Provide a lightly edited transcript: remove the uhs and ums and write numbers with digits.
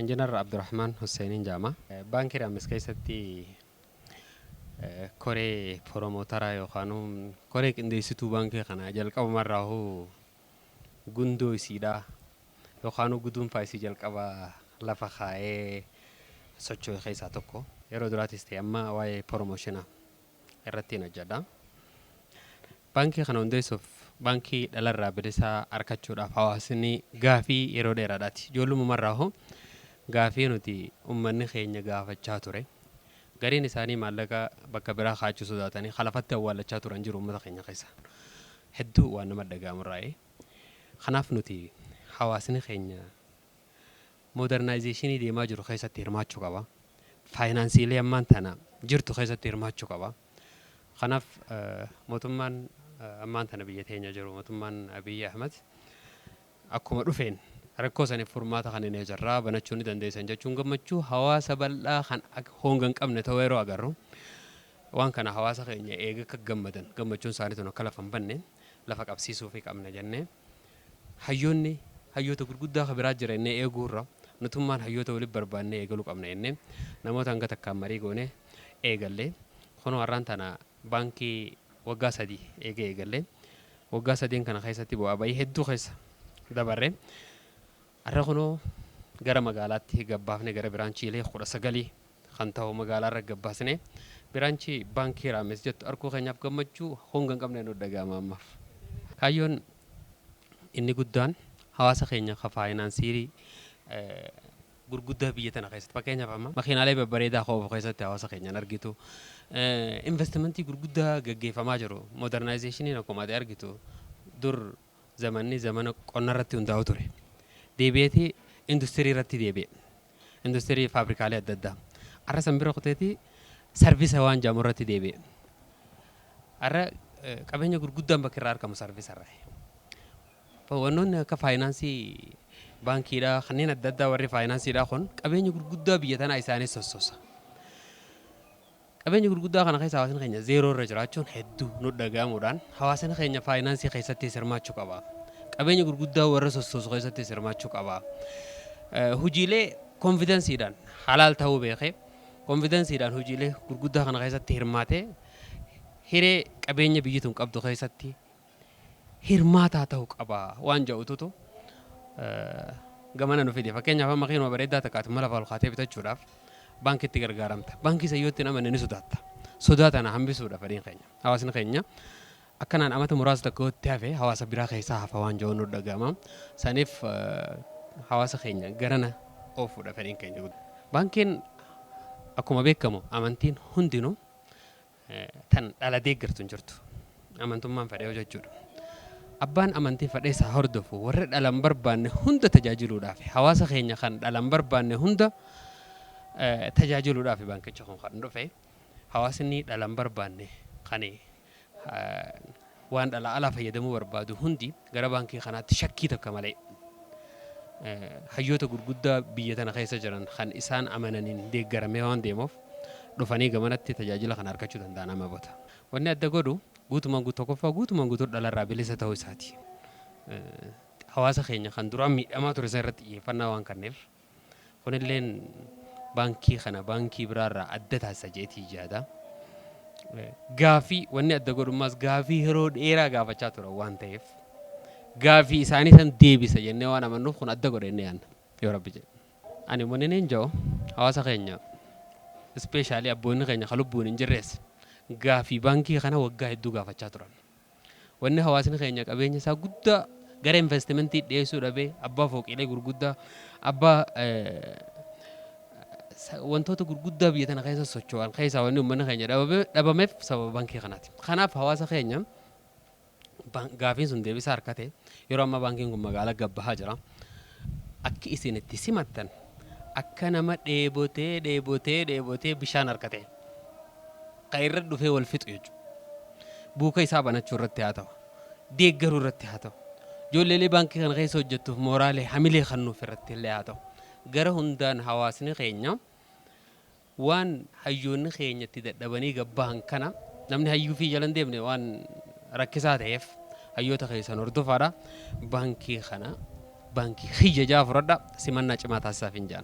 Engineer Abdurrahman Hussein Jama. Banki Ramis keessatti koree promotara yookaan koree qindeessituu baankii kana jalqabumarraa gundoo isiidha yookaan guduunfaa isii jalqaba lafa kaa'ee socho'e keessaa tokko yeroo duraatis ta'e amma waa'ee promoshina irratti hin hojjedha. Baankii kana hundeessuuf baankii dhalarraa bilisaa argachuudhaaf hawaasni gaafii yeroo dheeraadhaati. Ijoollumarraa gaafii nuti uummanni keenya gaafachaa ture. Gariin isaanii maallaqa bakka biraa kaachuu sodaatanii khalafatti awwaalachaa turan jiru uummata keenya keessa. Hedduu waan nama dhaga'amurraa'e. Kanaaf nuti hawaasni keenya modernizationii deemaa jiru keessatti hirmaachuu qaba. Faayinaansiilee ammaan tana jirtu keessatti hirmaachuu qaba. Kanaaf mootummaan ammaan tana biyya teenya jiru mootummaan Abiy Ahmed akkuma dhufeen rakkoo saniif furmaata kan inni jirraa banachuu ni dandeessan jechuun gammachuu hawaasa bal'aa kan hongan qabne ta'uu yeroo agarru waan kana hawaasa keenya eega akka gammadan gammachuun isaaniitu akka lafa hin banne lafa qabsiisuu fi qabna jennee hayyoota gurguddaa kan biraa jira innee eeguurra nutummaan hayyoota waliin barbaannee eegaluu qabna jennee namoota hanga takkaan marii goone eegallee kunoo har'aan tana baankii waggaa 3 eegallee waggaa 3 kana keessatti bu'aa bayii hedduu keessa dabarre. Arra kunoo gara magaalaatti gabbaafne gara biraanchiilee 19 kan ta'u magaalarra gabbaasne biraanchii baankii Raames jettu arkoo keenyaaf gammachuu hongan qabne nu dhaga'ama ammaaf. Kaayyoon inni guddaan hawaasa keenya ka faayinaansii gurguddaa biyya tana keessatti fakkeenyaaf amma makiinaalee babbareedaa qoofu keessatti hawaasa keenyaan argitu investimentii gurguddaa gaggeeffamaa jiru modernizationii akkuma argitu dur zamanni zamana qonnarratti hundaa'u ture. Deebi'eetii industirii irratti deebi'e. Industirii faabrikaalee adda addaa. Arra sanbira qoteetii sarviisa waan jaamu irratti deebi'e. Arra qabeenya gurguddaan bakka irraa argamu sarviisa irraa. Wannoonni akka faayinaansii baankiidhaa kanneen adda addaa warri faayinaansiidhaa kun qabeenya gurguddaa biyya tanaa isaanis sossoosa. Qabeenya gurguddaa kana keessa hawaasni keenya zeeroo irra jiraachuun hedduu nu dhaga'amuudhaan hawaasni keenya faayinaansii keessatti hirmaachuu qaba. Qabeenya gurguddaa warra sossoosu keessatti hirmaachuu qaba. Hojiilee konfidensiidhaan halaal ta'uu beekee konfidensiidhaan hojiilee gurguddaa kana keessatti hirmaatee hiree qabeenya biyyi tun qabdu keessatti hirmaataa ta'uu qaba waan jedhutu gamana nu fide. Fakkeenyaaf amma makiinuma bareedaa takkaatu mala faalkaatee bitachuudhaaf baankitti gargaaramta. Baankii sayyootti nama ni sodaatta. Sodaa tana hambisuudhaaf fedhiin keenya. Hawaasni keenya akkanaan amata muraasa tokkotti hafe hawaasa biraa keessaa hafa waan jedhu nu dhaga'ama. Saniif hawaasa keenya garana oofuudha fedhiin keenya. Baankiin akkuma beekamu amantiin hundinuu tan dhala deeggartu hin jirtu. Amantummaan fedhee jechuudha. Abbaan amantii fedhee isaa hordofu warra dhalan barbaanne hunda tajaajiluudhaaf hawaasa keenya kan dhalan barbaanne hunda tajaajiluudhaaf baankicha kun kan dhufe hawaasni dhalan barbaanne kan waan dhala alaa fayyadamuu barbaadu hundi gara baankii kanaatti shakkii takka malee hayyoota gurguddaa biyya tana keessa jiran kan isaan amananiin deeggaramee waan deemuuf dhufanii gamanatti tajaajila kan argachuu danda'an amma bota. Wanni adda godhu guutumaan guutuu dhalarraa bilisa ta'uu isaati. Hawaasa keenya kan duraan miidhamaa ture irratti xiyyeeffannaa waan kenneef kunilleen baankii kana baankii biraarraa adda taasisa jeetii jaada. Gaafii wanni adda godhummaas gaafii yeroo dheeraa gaafachaa ture waan ta'eef gaafii isaanii san deebisa jennee waan amannuuf kun adda godhennee yaanna yoo rabbi jedhe. Ani munniin ja'u hawaasa keenya ispeeshaalii abboonni keenya kan lubbuun hin jirrees gaafii baankii kana waggaa hedduu gaafachaa turan. Wanni hawaasni keenya qabeenya isaa guddaa gara investimentii dhiyeessuu dhabee abbaa fooqiilee gurguddaa abbaa wantoota gurguddaa biyya tana keessa socho'an keessaa wanni uummanni keenya dhabameef sababa baankii kanaati. Kanaaf hawaasa keenya gaafiin sun deebisaa harkate yeroo amma baankiin kun magaalaa gabbahaa jira. Akka isin itti simattan akka nama dheebotee bishaan harkate kan irra dhufee wal fixu jechuudha. Buuka isaa banachuu irratti haa ta'u deeggaruu irratti haa ta'u ijoollee baankii kana keessa hojjettuuf mooraalee hamilee kennuuf irratti illee haa ta'u gara hundaan hawaasni keenya waan hayyoonni keenyatti dadhabanii gabbahan kana namni hayyuu fi jalan deemne waan rakkisaa ta'eef hayyoota keessan hordofaadha baankii kana baankii xiyya jaa furadha simannaa cimaa taasisaaf hin jaan.